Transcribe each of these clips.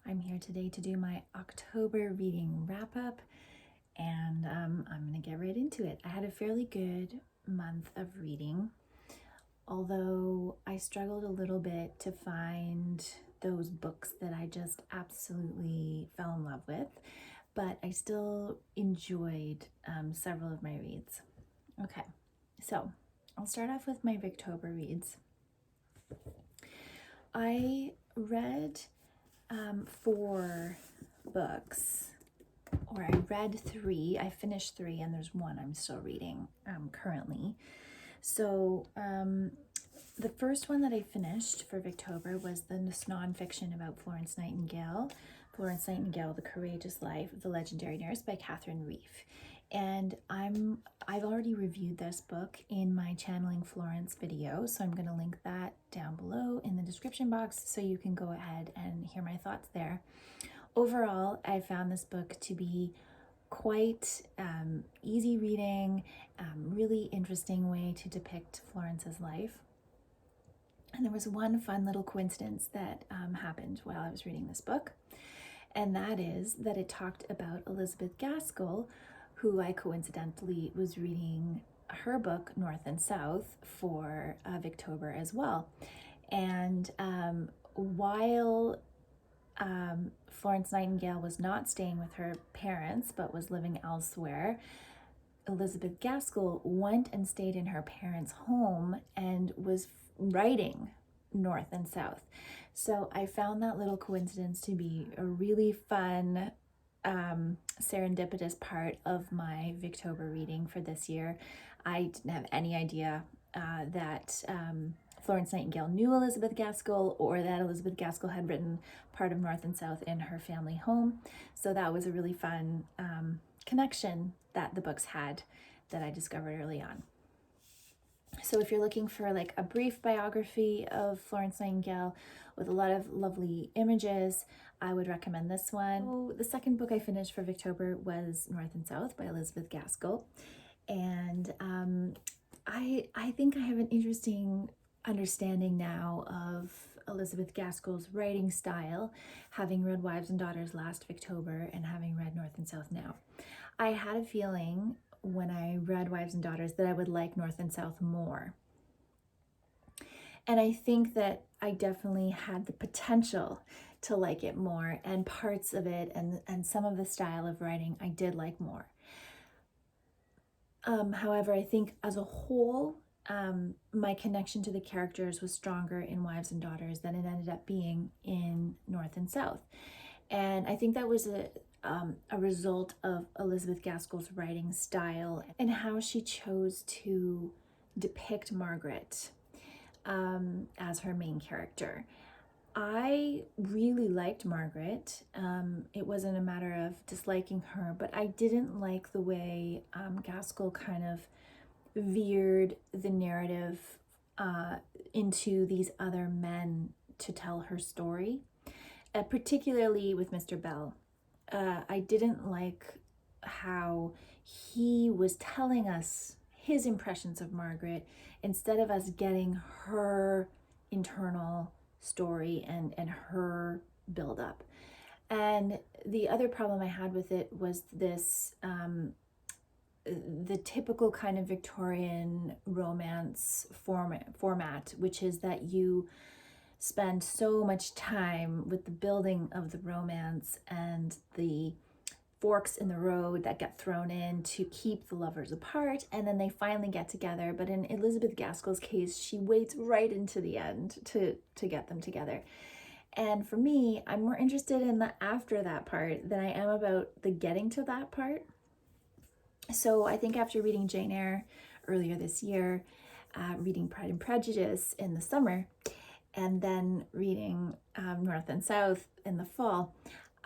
I'm here today to do my October reading wrap-up, and I'm going to get right into it. I had a fairly good month of reading, although I struggled a little bit to find those books that I just absolutely fell in love with, but I still enjoyed several of my reads. Okay, so I'll start off with my Victober reads. I read 4 books, or I read 3. I finished 3, and there's 1 I'm still reading currently. So the first one that I finished for Victober was the nonfiction about Florence Nightingale, The Courageous Life of the Legendary Nurse by Catherine Reef. And I've already reviewed this book in my Channeling Florence video, so I'm going to link that down below in the description box so you can go ahead and hear my thoughts there. Overall, I found this book to be quite easy reading, really interesting way to depict Florence's life. And there was one fun little coincidence that happened while I was reading this book, and that is that it talked about Elizabeth Gaskell, who I coincidentally was reading her book North and South for Victober as well. And while Florence Nightingale was not staying with her parents but was living elsewhere, Elizabeth Gaskell went and stayed in her parents' home and was writing North and South. So I found that little coincidence to be a really fun serendipitous part of my Victober reading for this year. I didn't have any idea that Florence Nightingale knew Elizabeth Gaskell, or that Elizabeth Gaskell had written part of North and South in her family home. So that was a really fun connection that the books had that I discovered early on. So if you're looking for like a brief biography of Florence Nightingale with a lot of lovely images, I would recommend this one. So the second book I finished for Victober was North and South by Elizabeth Gaskell. And I think I have an interesting understanding now of Elizabeth Gaskell's writing style, having read Wives and Daughters last Victober and having read North and South now. I had a feeling when I read Wives and Daughters that I would like North and South more. And I think that I definitely had the potential to like it more, and parts of it and some of the style of writing I did like more. However, I think as a whole, my connection to the characters was stronger in Wives and Daughters than it ended up being in North and South. And I think that was a result of Elizabeth Gaskell's writing style and how she chose to depict Margaret as her main character. I really liked Margaret. It wasn't a matter of disliking her, but I didn't like the way Gaskell kind of veered the narrative into these other men to tell her story, particularly with Mr. Bell. I didn't like how he was telling us his impressions of Margaret instead of us getting her internal story and her build-up. And the other problem I had with it was this the typical kind of Victorian romance format, which is that you spend so much time with the building of the romance and the forks in the road that get thrown in to keep the lovers apart, and then they finally get together. But in Elizabeth Gaskell's case, she waits right into the end to get them together. And for me, I'm more interested in the after that part than I am about the getting to that part. So I think after reading Jane Eyre earlier this year, reading Pride and Prejudice in the summer, and then reading North and South in the fall,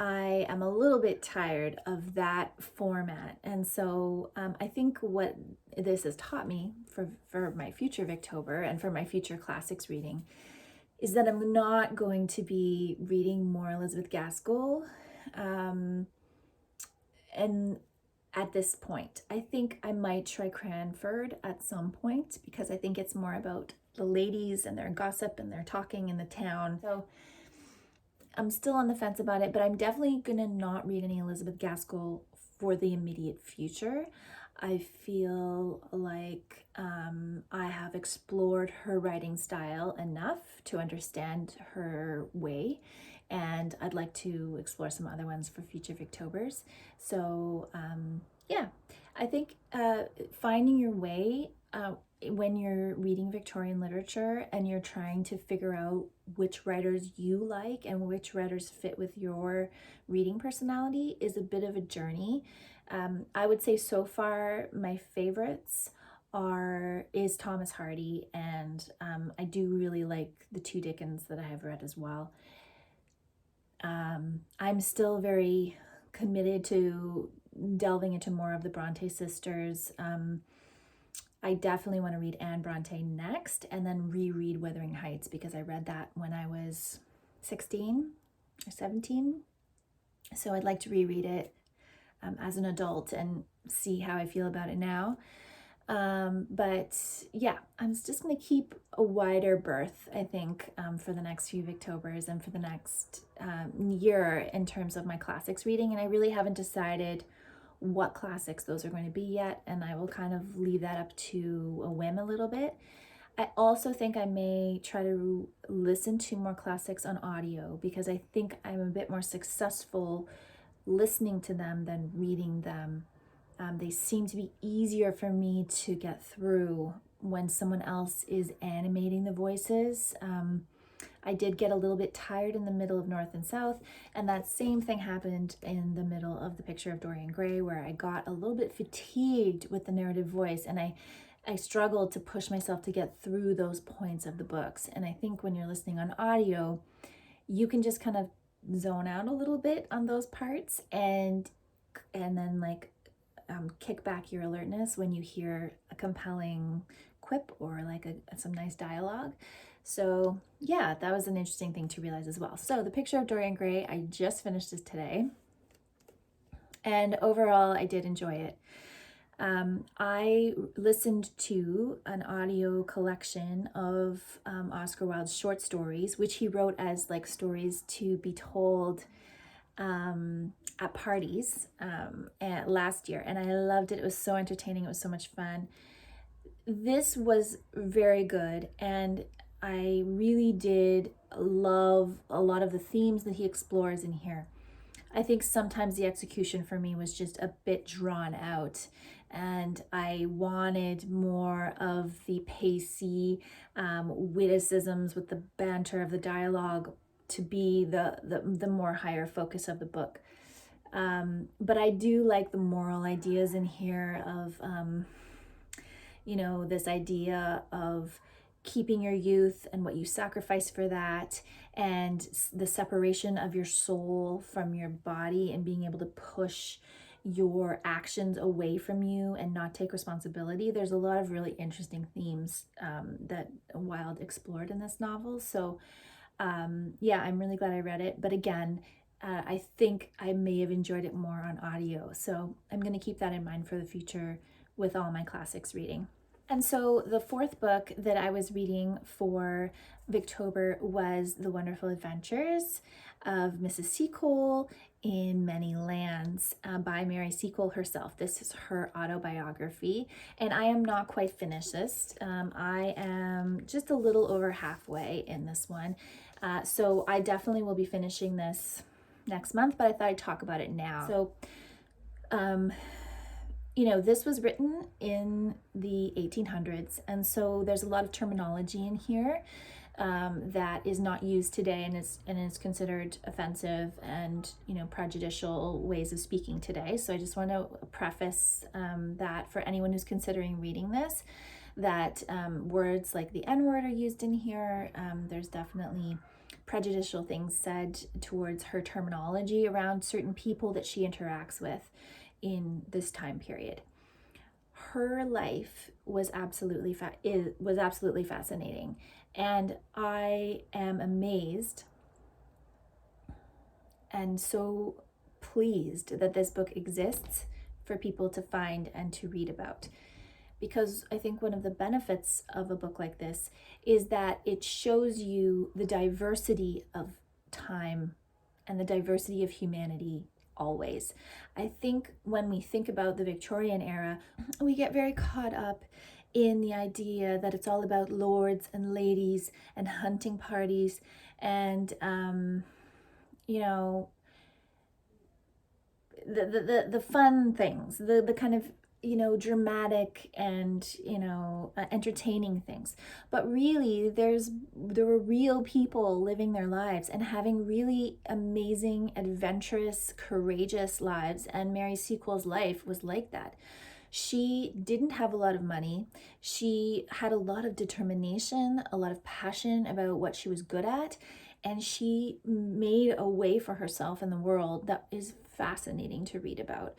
I am a little bit tired of that format. And so I think what this has taught me for my future Victober and for my future classics reading is that I'm not going to be reading more Elizabeth Gaskell. And at this point, I think I might try Cranford at some point, because I think it's more about the ladies and their gossip and their talking in the town. So I'm still on the fence about it, but I'm definitely gonna not read any Elizabeth Gaskell for the immediate future. I feel like I have explored her writing style enough to understand her way, and I'd like to explore some other ones for future Victobers. So yeah, I think finding your way when you're reading Victorian literature and you're trying to figure out which writers you like and which writers fit with your reading personality is a bit of a journey. I would say so far my favorites is Thomas Hardy, and I do really like the two Dickens that I have read as well. I'm still very committed to delving into more of the Bronte sisters. I definitely want to read Anne Bronte next and then reread Wuthering Heights, because I read that when I was 16 or 17. So I'd like to reread it as an adult and see how I feel about it now. But yeah, I'm just going to keep a wider berth, I think, for the next few Victobers and for the next year in terms of my classics reading. And I really haven't decided what classics those are going to be yet, and I will kind of leave that up to a whim a little bit. I also think I may try to listen to more classics on audio, because I think I'm a bit more successful listening to them than reading them. They seem to be easier for me to get through when someone else is animating the voices. I did get a little bit tired in the middle of North and South, and that same thing happened in the middle of The Picture of Dorian Gray, where I got a little bit fatigued with the narrative voice, and I struggled to push myself to get through those points of the books. And I think when you're listening on audio, you can just kind of zone out a little bit on those parts, and then like kick back your alertness when you hear a compelling quip or like some nice dialogue. So yeah, that was an interesting thing to realize as well. So The Picture of Dorian Gray, I just finished this today, and overall I did enjoy it. I listened to an audio collection of Oscar Wilde's short stories, which he wrote as like stories to be told at parties last year, and I loved it. It was so entertaining. It was so much fun. This was very good, and I really did love a lot of the themes that he explores in here. I think sometimes the execution for me was just a bit drawn out, and I wanted more of the pacey witticisms with the banter of the dialogue to be the more higher focus of the book. But I do like the moral ideas in here of, this idea of keeping your youth and what you sacrifice for that, and the separation of your soul from your body and being able to push your actions away from you and not take responsibility. There's a lot of really interesting themes that Wilde explored in this novel. So yeah, I'm really glad I read it. But again, I think I may have enjoyed it more on audio. So I'm going to keep that in mind for the future with all my classics reading. And so the fourth book that I was reading for Victober was The Wonderful Adventures of Mrs. Seacole in Many Lands by Mary Seacole herself. This is her autobiography, and I am not quite finished this. I am just a little over halfway in this one. So I definitely will be finishing this next month, but I thought I'd talk about it now. So, this was written in the 1800s, and so there's a lot of terminology in here that is not used today, and is considered offensive and prejudicial ways of speaking today. So I just want to preface that for anyone who's considering reading this, that words like the N-word are used in here. There's definitely prejudicial things said towards her terminology around certain people that she interacts with in this time period. Her life was absolutely fascinating, and I am amazed and so pleased that this book exists for people to find and to read about. Because I think one of the benefits of a book like this is that it shows you the diversity of time and the diversity of humanity always. I think when we think about the Victorian era, we get very caught up in the idea that it's all about lords and ladies and hunting parties and you know, the fun things, the kind of, you know, dramatic and, you know, entertaining things. But really there were real people living their lives and having really amazing, adventurous, courageous lives, and Mary Seacole's life was like that. She didn't have a lot of money. She had a lot of determination, a lot of passion about what she was good at, and she made a way for herself in the world that is fascinating to read about.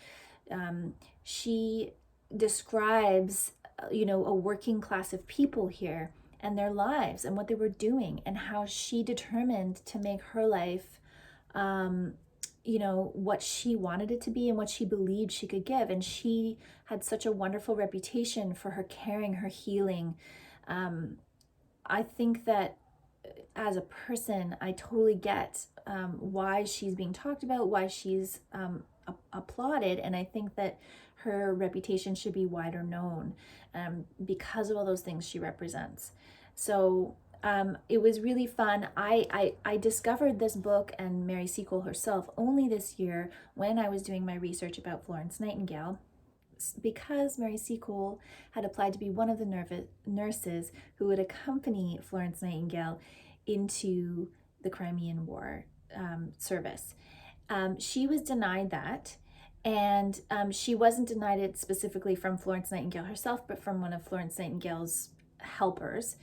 She describes, you know, a working class of people here and their lives and what they were doing and how she determined to make her life you know, what she wanted it to be and what she believed she could give. And she had such a wonderful reputation for her caring, her healing. I think that as a person, I totally get why she's being talked about, why she's applauded. And I think that her reputation should be wider known because of all those things she represents. So it was really fun. I discovered this book and Mary Seacole herself only this year when I was doing my research about Florence Nightingale, because Mary Seacole had applied to be one of the nurses who would accompany Florence Nightingale into the Crimean War service. She was denied that, and she wasn't denied it specifically from Florence Nightingale herself, but from one of Florence Nightingale's helpers.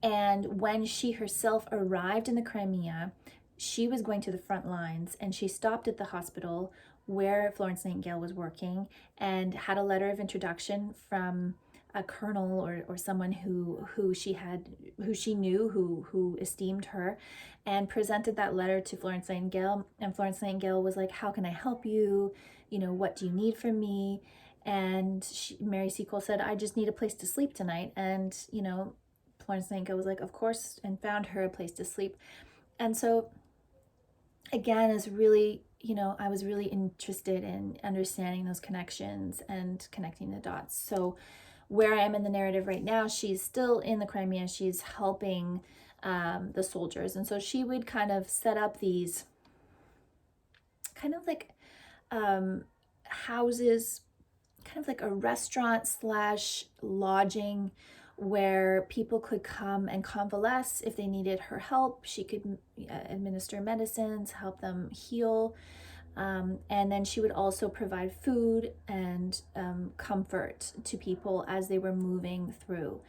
And when she herself arrived in the Crimea, she was going to the front lines, and she stopped at the hospital where Florence Nightingale was working and had a letter of introduction from a colonel or someone who she knew, who esteemed her, and presented that letter to Florence Nightingale. And Florence Nightingale was like, "How can I help you? You know, what do you need from me?" And Mary Seacole said, "I just need a place to sleep tonight." And, you know, Florence Nightingale was like, "Of course," and found her a place to sleep. And so again, is really, you know, I was really interested in understanding those connections and connecting the dots. So where I am in the narrative right now, she's still in the Crimea. She's helping the soldiers. And so she would kind of set up these kind of like houses, kind of like a restaurant slash lodging, where people could come and convalesce if they needed her help. She could administer medicines, help them heal. And then she would also provide food and comfort to people as they were moving through.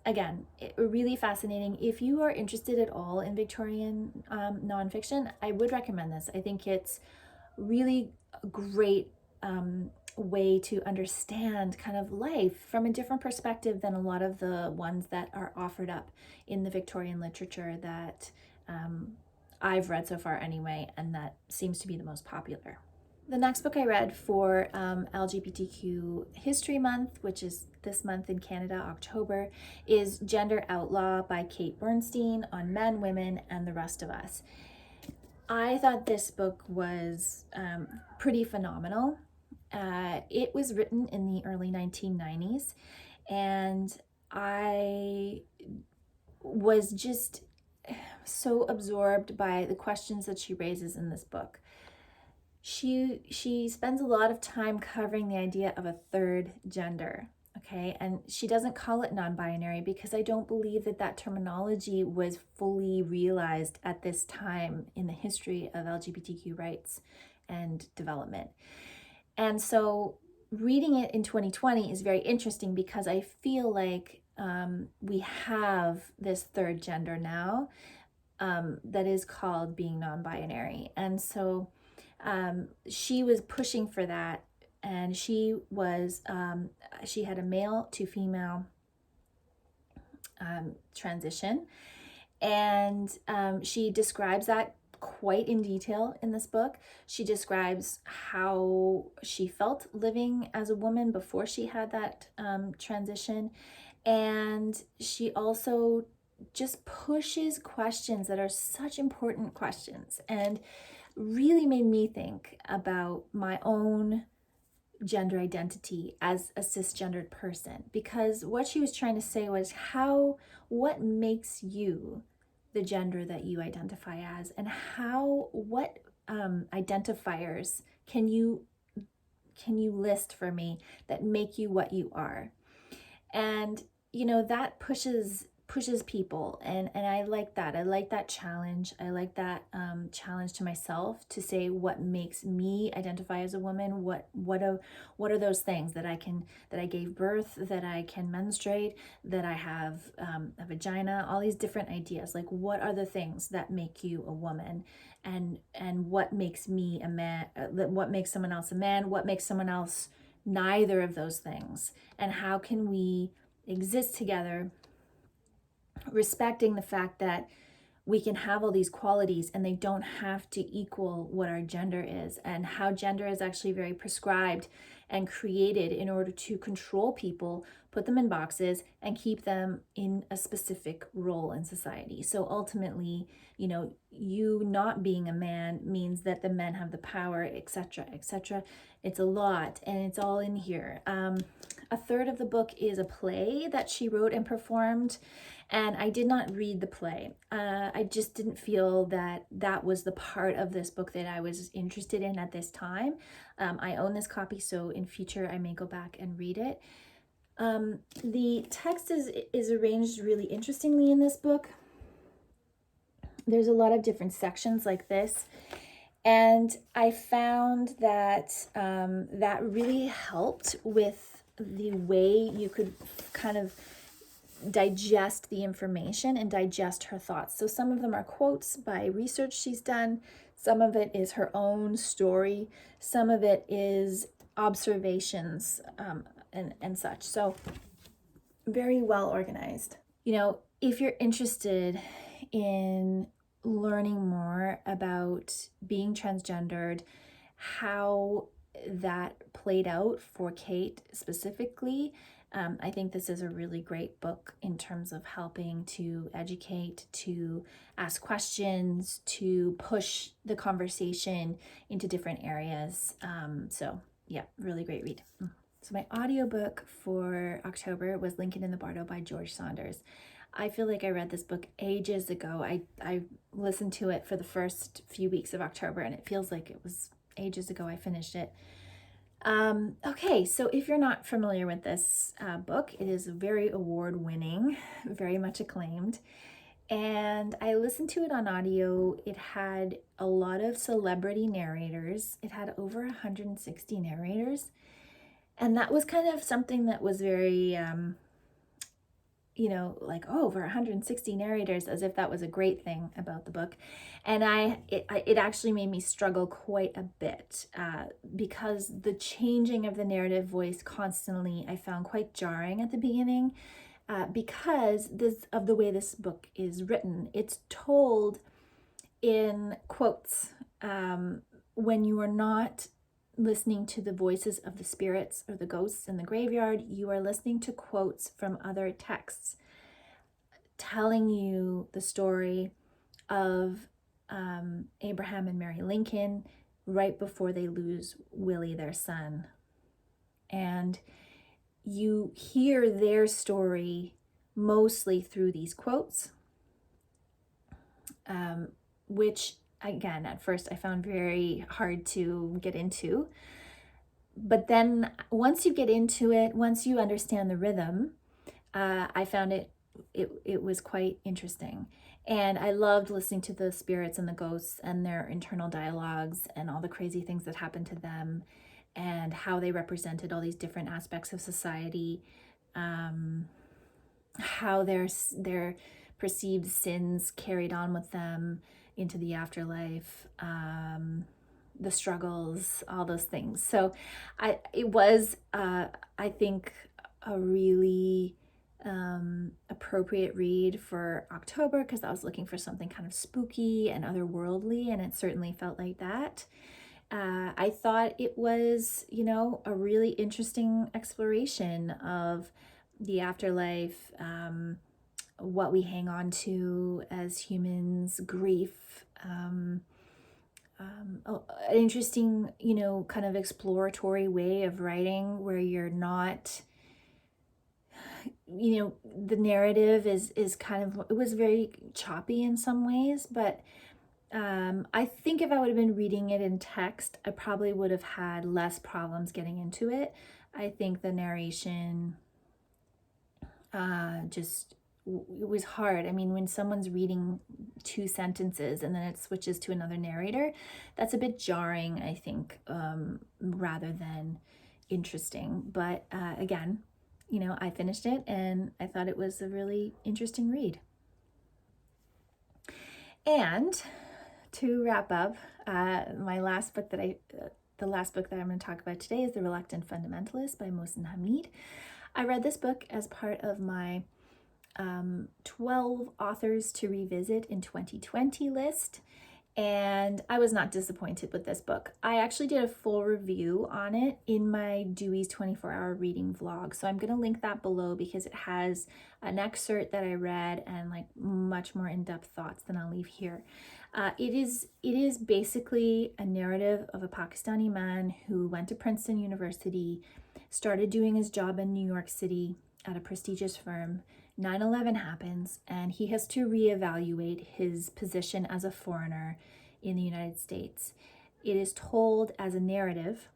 Again, really fascinating. If you are interested at all in Victorian nonfiction, I would recommend this. I think it's really a great way to understand kind of life from a different perspective than a lot of the ones that are offered up in the Victorian literature that I've read so far anyway, and that seems to be the most popular. The next book I read for LGBTQ History Month, which is this month in Canada, October, is Gender Outlaw by Kate Bornstein, on men, women, and the rest of us. I thought this book was pretty phenomenal. It was written in the early 1990s, and I was just so absorbed by the questions that she raises in this book. She spends a lot of time covering the idea of a third gender, okay? And she doesn't call it non-binary because I don't believe that terminology was fully realized at this time in the history of LGBTQ rights and development. And so reading it in 2020 is very interesting because I feel like we have this third gender now that is called being non-binary. And so she was pushing for that, and she had a male to female transition, and she describes that quite in detail in this book. She describes how she felt living as a woman before she had that transition, and she also just pushes questions that are such important questions, and really made me think about my own gender identity as a cisgendered person. Because what she was trying to say was what makes you the gender that you identify as, and what identifiers can you list for me that make you what you are. And that pushes people, and I like that. I like that challenge. I like that challenge to myself to say what makes me identify as a woman. What are those things that I gave birth, that I can menstruate, that I have a vagina, all these different ideas. Like, what are the things that make you a woman, and what makes me a man, what makes someone else a man, what makes someone else neither of those things, and how can we exist together, respecting the fact that we can have all these qualities and they don't have to equal what our gender is, and how gender is actually very prescribed and created in order to control people, put them in boxes, and keep them in a specific role in society. So ultimately, you not being a man means that the men have the power, etc., etc. It's a lot, and it's all in here. A third of the book is a play that she wrote and performed, and I did not read the play. I just didn't feel that was the part of this book that I was interested in at this time. I own this copy, so in future I may go back and read it. The text is arranged really interestingly in this book. There's a lot of different sections like this, and I found that that really helped with the way you could kind of digest the information and digest her thoughts. So some of them are quotes by research she's done, some of it is her own story, some of it is observations and such. So very well organized. If you're interested in learning more about being transgendered, how that played out for Kate specifically, I think this is a really great book in terms of helping to educate, to ask questions, to push the conversation into different areas. So yeah, really great read. So my audiobook for October was Lincoln in the Bardo by George Saunders. I feel like I read this book ages ago. I listened to it for the first few weeks of October, and it feels like it was ages ago I finished it. Okay, so if you're not familiar with this book, it is very award-winning, very much acclaimed, and I listened to it on audio. It had a lot of celebrity narrators. It had over 160 narrators, and that was kind of something that was very like, oh, over 160 narrators, as if that was a great thing about the book. And it actually made me struggle quite a bit because the changing of the narrative voice constantly I found quite jarring at the beginning because of the way this book is written. It's told in quotes when you are not listening to the voices of the spirits or the ghosts in the graveyard. You are listening to quotes from other texts telling you the story of Abraham and Mary Lincoln right before they lose Willie, their son. And you hear their story mostly through these quotes, which again, at first I found very hard to get into. But then once you get into it, once you understand the rhythm, I found it was quite interesting. And I loved listening to the spirits and the ghosts and their internal dialogues and all the crazy things that happened to them and how they represented all these different aspects of society, how their perceived sins carried on with them into the afterlife, the struggles, all those things. So it was, I think, a really appropriate read for October because I was looking for something kind of spooky and otherworldly, and it certainly felt like that. I thought it was, a really interesting exploration of the afterlife, what we hang on to as humans, grief, an interesting, you know, kind of exploratory way of writing where you're not, you know, the narrative is kind of, it was very choppy in some ways, but I think if I would have been reading it in text, I probably would have had less problems getting into it. I think the narration just, it was hard. I mean, when someone's reading 2 sentences and then it switches to another narrator, that's a bit jarring, I think, rather than interesting. But again, you know, I finished it and I thought it was a really interesting read. And to wrap up, my last book that the last book that I'm going to talk about today is The Reluctant Fundamentalist by Moshin Hamid. I read this book as part of my 12 authors to revisit in 2020 list, and I was not disappointed with this book. I actually did a full review on it in my Dewey's 24-hour reading vlog, so I'm going to link that below because it has an excerpt that I read and like much more in-depth thoughts than I'll leave here. It is basically a narrative of a Pakistani man who went to Princeton University, started doing his job in New York City at a prestigious firm. 9/11 happens and he has to reevaluate his position as a foreigner in the United States. It is told as a narrative,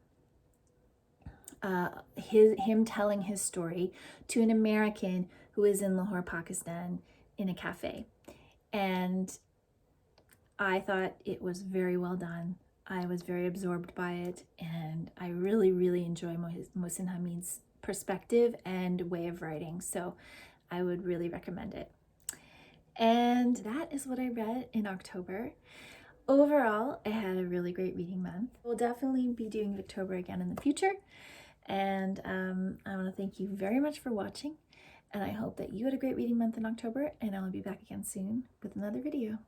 him telling his story to an American who is in Lahore, Pakistan, in a cafe. And I thought it was very well done. I was very absorbed by it, and I really, really enjoy Moshin Hamid's perspective and way of writing. So I would really recommend it. And that is what I read in October. Overall, I had a really great reading month. We'll definitely be doing Victober again in the future. And I want to thank you very much for watching. And I hope that you had a great reading month in October, and I'll be back again soon with another video.